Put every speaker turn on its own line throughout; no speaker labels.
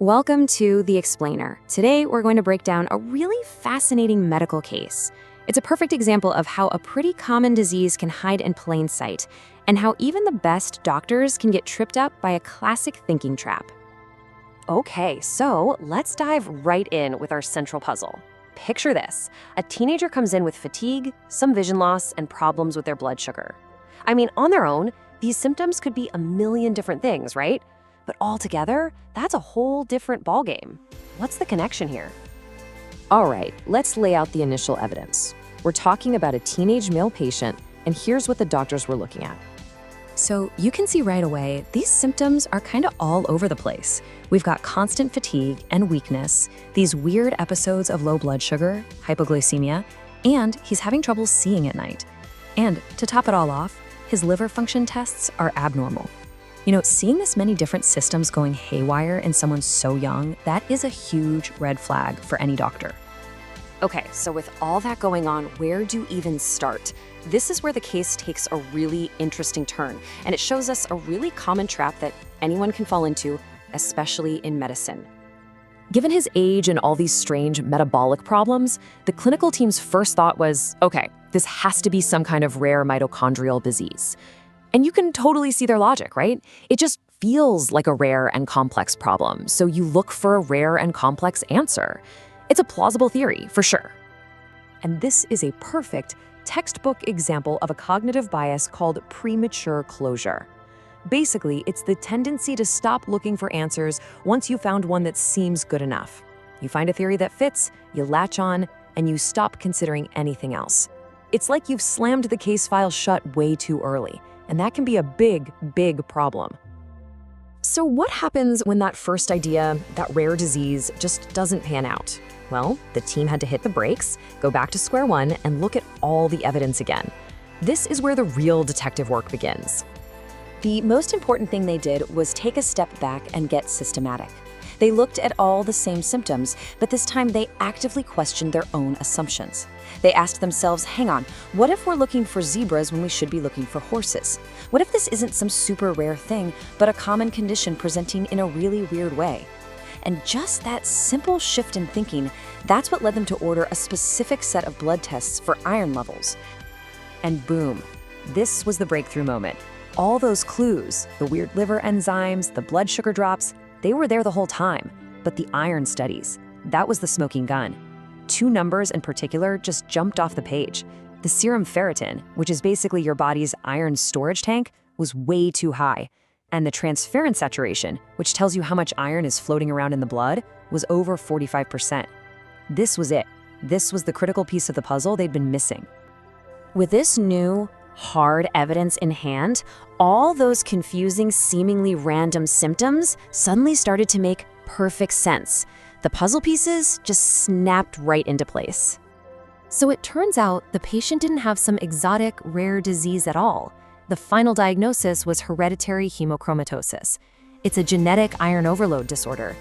Welcome to The Explainer. Today, we're going to break down a really fascinating medical case. It's a perfect example of how a pretty common disease can hide in plain sight, and how even the best doctors can get tripped up by a classic thinking trap.
Okay, so let's dive right in with our central puzzle. Picture this. A teenager comes in with fatigue, some vision loss, and problems with their blood sugar. I mean, on their own, these symptoms could be a million different things, right? But altogether, that's a whole different ballgame. What's the connection here?
All right, let's lay out the initial evidence. We're talking about a teenage male patient, and here's what the doctors were looking at.
So you can see right away, these symptoms are kind of all over the place. We've got constant fatigue and weakness, these weird episodes of low blood sugar, hypoglycemia, and he's having trouble seeing at night. And to top it all off, his liver function tests are abnormal. You know, seeing this many different systems going haywire in someone so young, that is a huge red flag for any doctor.
Okay, so with all that going on, where do you even start? This is where the case takes a really interesting turn, and it shows us a really common trap that anyone can fall into, especially in medicine.
Given his age and all these strange metabolic problems, the clinical team's first thought was, okay, this has to be some kind of rare mitochondrial disease. And you can totally see their logic, right? It just feels like a rare and complex problem, so you look for a rare and complex answer. It's a plausible theory, for sure. And this is a perfect textbook example of a cognitive bias called premature closure. Basically, it's the tendency to stop looking for answers once you found one that seems good enough. You find a theory that fits, you latch on, and you stop considering anything else. It's like you've slammed the case file shut way too early, and that can be a big, big problem. So what happens when that first idea, that rare disease, just doesn't pan out? Well, the team had to hit the brakes, go back to square one, and look at all the evidence again. This is where the real detective work begins.
The most important thing they did was take a step back and get systematic. They looked at all the same symptoms, but this time they actively questioned their own assumptions. They asked themselves, hang on, what if we're looking for zebras when we should be looking for horses? What if this isn't some super rare thing, but a common condition presenting in a really weird way? And just that simple shift in thinking, that's what led them to order a specific set of blood tests for iron levels.
And boom, this was the breakthrough moment. All those clues, the weird liver enzymes, the blood sugar drops, they were there the whole time. But the iron studies, that was the smoking gun. Two numbers in particular just jumped off the page. The serum ferritin, which is basically your body's iron storage tank, was way too high. And the transferrin saturation, which tells you how much iron is floating around in the blood, was over 45%. This was it. This was the critical piece of the puzzle they'd been missing.
With this new, hard evidence in hand, all those confusing, seemingly random symptoms suddenly started to make perfect sense. The puzzle pieces just snapped right into place. So it turns out the patient didn't have some exotic, rare disease at all. The final diagnosis was hereditary hemochromatosis. It's a genetic iron overload disorder.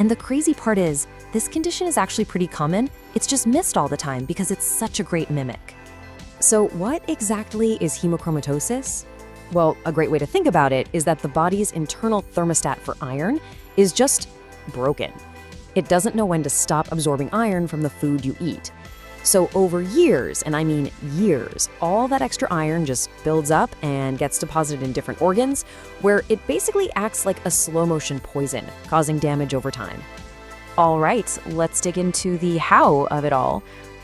And the crazy part is, this condition is actually pretty common. It's just missed all the time because it's such a great mimic. So what exactly is hemochromatosis? Well, a great way to think about it is that the body's internal thermostat for iron is just broken. It doesn't know when to stop absorbing iron from the food you eat. So over years, and I mean years, all that extra iron just builds up and gets deposited in different organs, where it basically acts like a slow-motion poison, causing damage over time. All right, let's dig into the how of it all.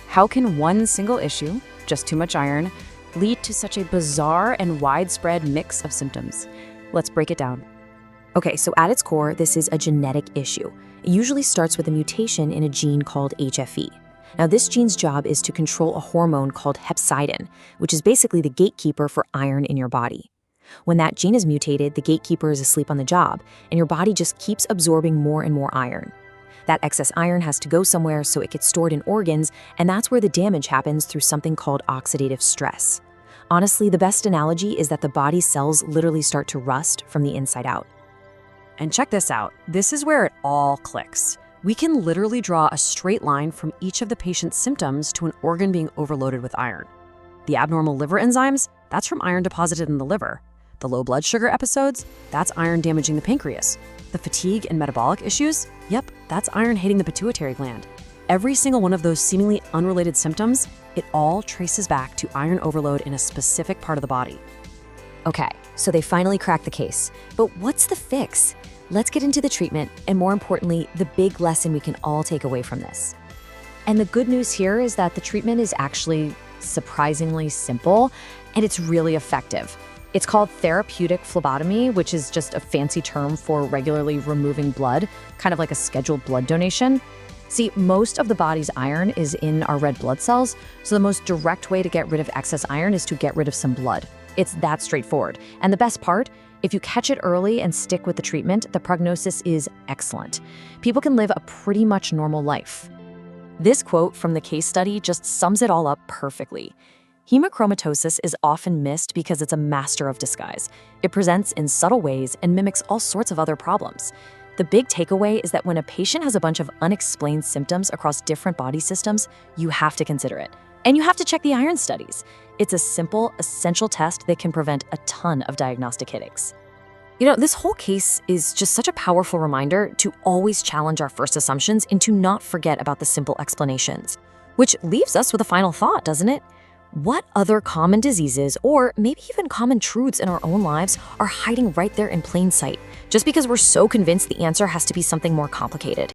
How can one single issue, just too much iron, lead to such a bizarre and widespread mix of symptoms? Let's break it down. Okay, so at its core, this is a genetic issue. It usually starts with a mutation in a gene called HFE. Now, this gene's job is to control a hormone called hepcidin, which is basically the gatekeeper for iron in your body. When that gene is mutated, the gatekeeper is asleep on the job, and your body just keeps absorbing more and more iron. That excess iron has to go somewhere, so it gets stored in organs, and that's where the damage happens through something called oxidative stress. Honestly, the best analogy is that the body's cells literally start to rust from the inside out.
And check this out. This is where it all clicks. We can literally draw a straight line from each of the patient's symptoms to an organ being overloaded with iron. The abnormal liver enzymes, that's from iron deposited in the liver. The low blood sugar episodes, that's iron damaging the pancreas.
The fatigue and metabolic issues? Yep, that's iron hitting the pituitary gland. Every single one of those seemingly unrelated symptoms, it all traces back to iron overload in a specific part of the body.
Okay, so they finally cracked the case. But what's the fix? Let's get into the treatment, and more importantly, the big lesson we can all take away from this. And the good news here is that the treatment is actually surprisingly simple, and it's really effective. It's called therapeutic phlebotomy, which is just a fancy term for regularly removing blood, kind of like a scheduled blood donation. See, most of the body's iron is in our red blood cells, so the most direct way to get rid of excess iron is to get rid of some blood. It's that straightforward. And the best part, if you catch it early and stick with the treatment, the prognosis is excellent. People can live a pretty much normal life. This quote from the case study just sums it all up perfectly. Hemochromatosis is often missed because it's a master of disguise. It presents in subtle ways and mimics all sorts of other problems. The big takeaway is that when a patient has a bunch of unexplained symptoms across different body systems, you have to consider it. And you have to check the iron studies. It's a simple, essential test that can prevent a ton of diagnostic headaches.
You know, this whole case is just such a powerful reminder to always challenge our first assumptions and to not forget about the simple explanations. Which leaves us with a final thought, doesn't it? What other common diseases, or maybe even common truths in our own lives, are hiding right there in plain sight, just because we're so convinced the answer has to be something more complicated?